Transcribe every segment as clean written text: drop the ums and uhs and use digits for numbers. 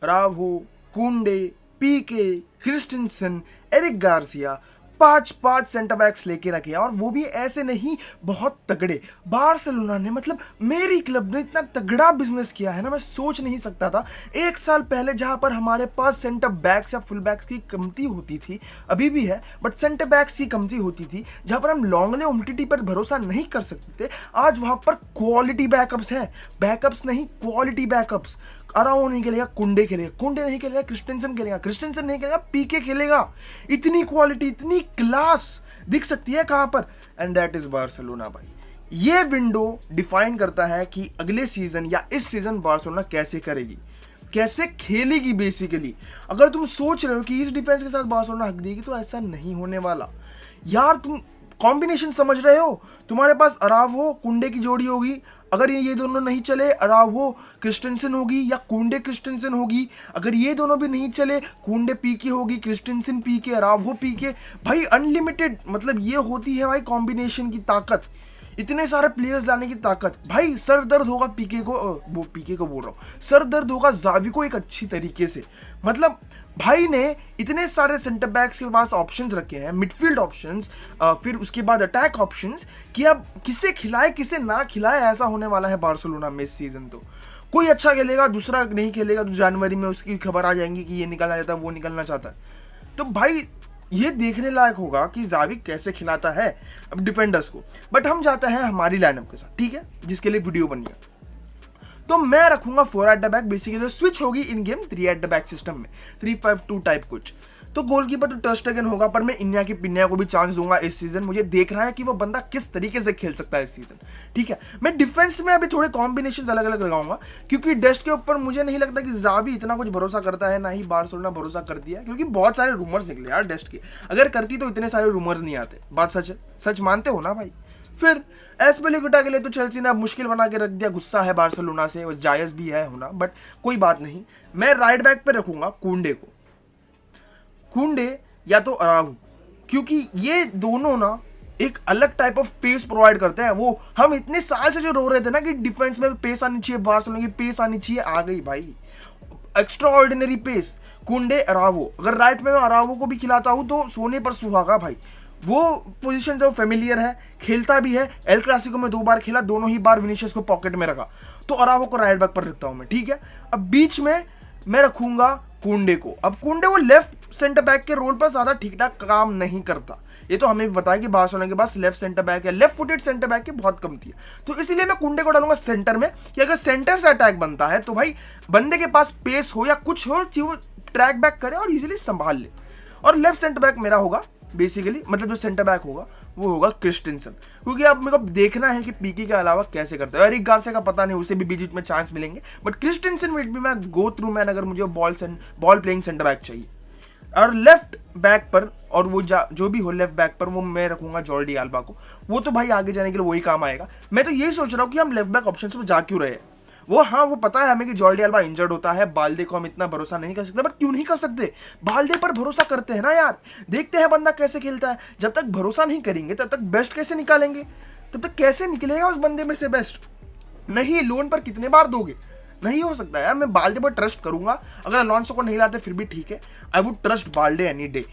रावो, कुंडे, पीके, Christensen, Eric Garcia, पांच centre backs लेके रखे और वो भी ऐसे नहीं, बहुत तगड़े। बार्सिलोना ने मतलब मेरी क्लब ने इतना तगड़ा बिजनेस किया है ना, मैं सोच नहीं सकता था। एक साल पहले जहां पर हमारे पास सेंटर बैक्स या फुल बैक्स की कमती होती थी, अभी भी है बट सेंटर बैक्स की कमती होती थी, जहां पर हम लॉन्गले उमटीटी पर भरोसा नहीं कर सकते थे, आज वहां पर क्वालिटी बैकअप्स हैं। बैकअप्स नहीं, क्वालिटी बैकअप्स। अराओ नहीं खेलेगा, कुंडे खेलेगा, कुंडे नहीं खेलेगा, क्रिस्टेंसन खेलेगा, क्रिस्टेंसन नहीं खेलेगा, पीके खेलेगा। इतनी क्वालिटी, इतनी क्लास दिख सकती है कहां पर? एंड दैट इज बार्सिलोना भाई। ये विंडो डिफाइन करता है कि अगले सीजन या इस सीजन बार्सिलोना कैसे करेगी, कैसे खेलेगी बेसिकली। अगर तुम सोच रहे हो कि इस डिफेंस के साथ बार्सिलोना हक देगी, तो ऐसा नहीं होने वाला यार। तुम कॉम्बिनेशन समझ रहे हो? तुम्हारे पास अरावो कुंडे की जोड़ी होगी, अगर ये दोनों नहीं चले अरावो क्रिस्टेंसन होगी या कुंडे क्रिस्टेंसन होगी। अगर ये दोनों भी नहीं चले, कुंडे पीके होगी, क्रिस्टेंसन पीके, अरावो पीके। भाई अनलिमिटेड, मतलब ये होती है भाई कॉम्बिनेशन की ताकत, इतने सारे प्लेयर्स लाने की ताकत। भाई सर दर्द होगा पीके को, वो पीके को बोल रहा हूँ, सर दर्द होगा जावी को एक अच्छी तरीके से। मतलब भाई ने इतने सारे सेंटर बैक्स के पास ऑप्शंस रखे हैं, मिडफील्ड ऑप्शंस, फिर उसके बाद अटैक ऑप्शंस, कि अब किसे खिलाए किसे ना खिलाए, ऐसा होने वाला है बार्सिलोना में इस सीजन। तो कोई अच्छा खेलेगा, दूसरा नहीं खेलेगा, तो जनवरी में उसकी खबर आ जाएंगी कि ये निकलना चाहता है, वो निकलना चाहता है। तो भाई ये देखने लायक होगा कि जावी कैसे खिलाता है अब डिफेंडर्स को। बट हम जाते हैं हमारी लाइनअप के साथ, ठीक है, जिसके लिए वीडियो बनी है। तो मैं रखूंगा 4 at the back, basically switch होगी in game 3 at the back system में, 3-5-2 टाइप कुछ। तो गोलकीपर तो टर स्टेगन होगा, पर मैं इन्या की पिन्या को भी चांस दूंगा इस सीजन। मुझे देखना है कि वो बंदा किस तरीके से खेल सकता है इस सीजन, ठीक है। मैं डिफेंस में अभी थोड़े कॉम्बिनेशन अलग अलग लगाऊंगा, क्योंकि डेस्ट के ऊपर मुझे नहीं लगता कि जावी इतना कुछ भरोसा करता है, ना ही बार्सिलोना भरोसा कर दिया, क्योंकि बहुत सारे रूमर्स निकले यार डेस्ट के। अगर करती तो इतने सारे रूमर्स नहीं आते, बात सच है, सच मानते हो ना भाई। फिर एस्पिलिक्विटा के लिए तो चेल्सी ने अब मुश्किल बना के रख दिया, गुस्सा है बार्सिलोना से, वो जायज भी है होना, बट कोई बात नहीं। मैं राइट बैक पे रखूंगा कुंडे को, कुंडे या तो अरावो, क्योंकि ये दोनों ना एक अलग टाइप ऑफ पेस प्रोवाइड करते हैं। वो हम इतने साल से जो रो रहे थे ना कि डिफेंस में पेस आनी चाहिए, बार्सिलोना की पेस आनी चाहिए, आ गई भाई, एक्स्ट्रा ऑर्डिनरी पेस। कुंडे अरावो, अगर राइट में मैं अरावो को भी खिलाता हूं तो सोने पर सुहागा भाई। वो पोजीशन जो फेमिलियर है, खेलता भी है, एल क्लासिको में 2 बार खेला, दोनों ही बार विनीशियस को पॉकेट में रखा, तो अरावो को राइट बैक पर रखता हूं मैं, ठीक है। अब बीच में मैं रखूंगा कुंडे को। अब कुंडे वो लेफ्ट सेंटर बैक के रोल पर ज्यादा ठीक ठाक काम नहीं करता, ये तो हमें भी पता है कि बार्सिलोना के पास लेफ्ट सेंटर बैक या लेफ्ट फुटेड सेंटर बैक की बहुत कमती है। तो इसीलिए मैं कुंडे को डालूंगा सेंटर में, कि अगर सेंटर से अटैक बनता है तो भाई बंदे के पास पेस हो या कुछ हो, वो ट्रैक बैक करे और इजीली संभाल ले। और लेफ्ट सेंटर बैक मेरा होगा बेसिकली, मतलब जो सेंटर बैक होगा वो होगा क्रिस्टेंसन, क्योंकि अब मेरे को देखना है कि पीके के अलावा कैसे करता है। एरिक गार्सिया का पता नहीं, उसे भी बीच में चांस मिलेंगे, बट क्रिस्टेंसन विल बी मैं गो थ्रू मैन अगर मुझे बॉल प्लेइंग सेंटर बैक चाहिए। और लेफ्ट बैक पर, और वो जो भी हो लेफ्ट बैक पर, वो मैं रखूंगा जॉर्डी अल्बा को। वो तो भाई आगे जाने के लिए वही काम आएगा। मैं तो यही सोच रहा हूँ कि हम लेफ्ट बैक ऑप्शन पर जा क्यों रहे हैं। वो हाँ, वो पता है हमें कि जॉर्डी अल्बा इंजर्ड होता है, बाल्दे को हम इतना भरोसा नहीं कर सकते, बट क्यों नहीं कर सकते, बाल्दे पर भरोसा करते हैं ना यार, देखते हैं बंदा कैसे खेलता है। जब तक भरोसा नहीं करेंगे तब तक बेस्ट कैसे निकालेंगे, तब तक कैसे निकलेगा उस बंदे में से बेस्ट। नहीं, लोन पर कितने बार दोगे, नहीं हो सकता यार। मैं बाल्दे पर ट्रस्ट करूंगा, अगर अलोंसो को नहीं लाते फिर भी ठीक है, I would trust Balde any day.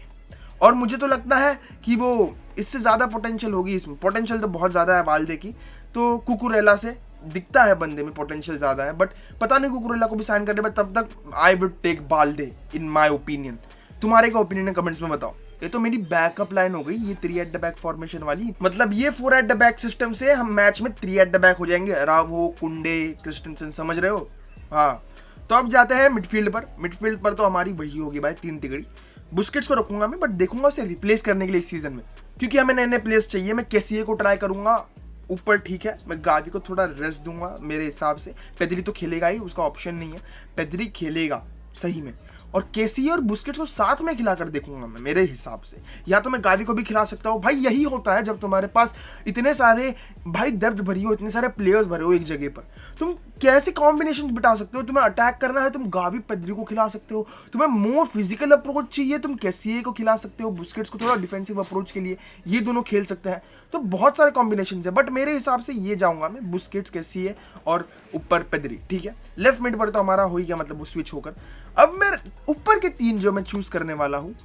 और मुझे तो लगता है कि वो इससे ज़्यादा पोटेंशियल होगी इसमें, पोटेंशियल तो बहुत ज़्यादा है बाल्दे की, तो कुकुरेला से दिखता है बंदे में पोटेंशियल ज़्यादा है, बट पता नहीं कुकुरेला को भी साइन करने पर, तब तक I would take Balde in my opinion. तुम्हारे का ओपिनियन है कमेंट्स में बताओ। ये तो मेरी बैकअप लाइन हो गई, ये 3 एट द बैक फॉर्मेशन वाली, मतलब ये 4 एट द बैक सिस्टम से हम मैच में 3 एट द बैक हो जाएंगे, रावो, कुंडे, क्रिस्टेंसन, समझ रहे हो। हाँ, तो अब जाते हैं मिडफील्ड पर। मिडफील्ड पर तो हमारी वही होगी भाई, 3 तिगड़ी। बुस्केट्स को रखूंगा मैं, बट देखूंगा उसे रिप्लेस करने के लिए इस सीजन में, क्योंकि हमें नए नए प्लेयर्स चाहिए। मैं केसीए को ट्राई करूंगा ऊपर, ठीक है, मैं गावी को थोड़ा रेस्ट दूंगा मेरे हिसाब से। पेद्री तो खेलेगा ही, उसका ऑप्शन नहीं है, पेद्री खेलेगा सही में, और केसी और बुस्केट्स को साथ में खिलाकर देखूंगा मैं मेरे हिसाब से। या तो मैं गावी को भी खिला सकता हूँ भाई, यही होता है जब तुम्हारे पास इतने सारे भाई डेप्थ भरी हो, इतने सारे प्लेयर्स भरे हो एक जगह पर, तुम कैसे कॉम्बिनेशन बिठा सकते हो। तुम्हें अटैक करना है, तुम गावी पेद्री को खिला सकते हो। तुम्हें मोर फिजिकल अप्रोच चाहिए, तुम केसीए को खिला सकते हो। बुस्केट्स को थोड़ा डिफेंसिव अप्रोच के लिए ये दोनों खेल सकते हैं। तो बहुत सारे कॉम्बिनेशन है, बट मेरे हिसाब से ये जाऊंगा मैं, बुस्केट्स, केसीए और ऊपर पेद्री, ठीक है। लेफ्ट मिड पर तो हमारा हो ही गया, मतलब वो स्विच होकर। अब मैं ऊपर के 3 जो मैं चूज करने वाला हूँ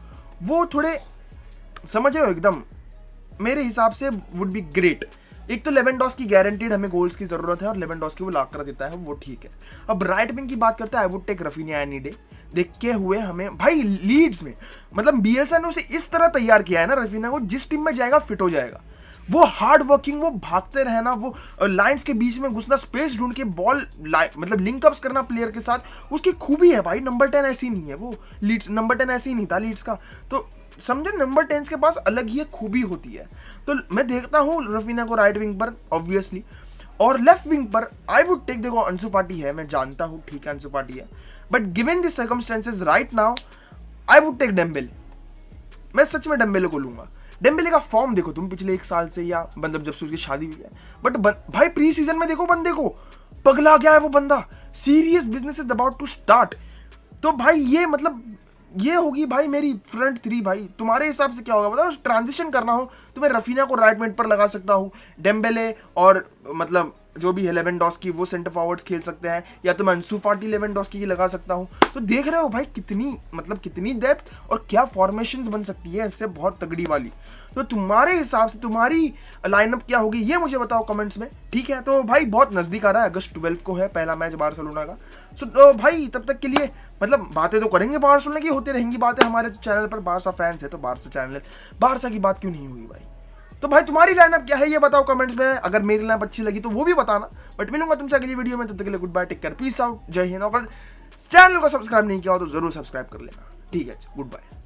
वो थोड़े, समझ रहे हो, एकदम मेरे हिसाब से वुड बी ग्रेट। एक तो लेवेंडोस्की गारंटीड हमें गोल्स की जरूरत है और लेवेंडोस्की वो ला कर देता है, वो ठीक है। अब राइट विंग की बात करते हैं, I would take Raphinha any day. देखे हुए हमें भाई लीड्स में, मतलब बीएलसा ने उसे इस तरह तैयार किया है ना रफीना को, जिस टीम में जाएगा फिट हो जाएगा। वो हार्ड वर्किंग, वो भागते रहना, वो लाइंस के बीच में घुसना, स्पेस ढूंढ के बॉल मतलब लिंकअप्स करना प्लेयर के साथ, उसकी खूबी है भाई। नंबर 10 ऐसी नहीं है वो, लीड्स नंबर 10 ऐसी नहीं था लीड्स का। तो समझे, नंबर 10 के पास अलग ही एक खूबी होती है। तो मैं देखता हूँ रफीना को राइट विंग पर ऑब्वियसली, और लेफ्ट विंग पर आई वुड टेक, देखो अंसु फाटी है, मैं जानता हूँ, ठीक है अंसु फाटी है, but given the circumstances right now I would take Dembele. मैं सच में डेम्बेले को लूंगा। डेम्बेले का फॉर्म देखो तुम पिछले 1 साल से, या मतलब जब से उसकी शादी हुई है, बट भाई प्री सीजन में देखो बंदे को, पगला गया है वो बंदा। Serious business is about to start. तो भाई ये मतलब ये होगी भाई मेरी फ्रंट 3। भाई तुम्हारे हिसाब से क्या होगा बताओ? ट्रांजिशन करना हो तो मैं रफीना को राइट मिड पर लगा सकता हूँ, डेम्बेले और मतलब जो भी है लेवेंडोस्की वो सेंटर फॉरवर्ड्स खेल सकते हैं, या तो मैं अंसु फाटी लेवेंडोस्की की लगा सकता हूँ। तो देख रहे हो भाई कितनी मतलब कितनी डेप्थ और क्या फॉर्मेशंस बन सकती है इससे, बहुत तगड़ी वाली। तो तुम्हारे हिसाब से तुम्हारी लाइनअप क्या होगी ये मुझे बताओ कमेंट्स में, ठीक है? तो भाई बहुत नजदीक आ रहा है, अगस्त 12 को है पहला मैच बार्सिलोना का। सो तो भाई तब तक के लिए मतलब बातें तो करेंगे बार्सिलोना की, होती रहेंगी बातें हमारे चैनल पर। बारसा फैंस है तो बारसा चैनल, बारसा की बात क्यों नहीं हुई भाई? तो भाई तुम्हारी लाइनअप क्या है ये बताओ कमेंट्स में, अगर मेरी लाइनअप अच्छी लगी तो वो भी बताना। बट मिलूंगा तुमसे अगली वीडियो में, तब तक के लिए goodbye, take care, peace out, जय हिंद। और चैनल को सब्सक्राइब नहीं किया हो तो जरूर सब्सक्राइब कर लेना, ठीक है? Good bye.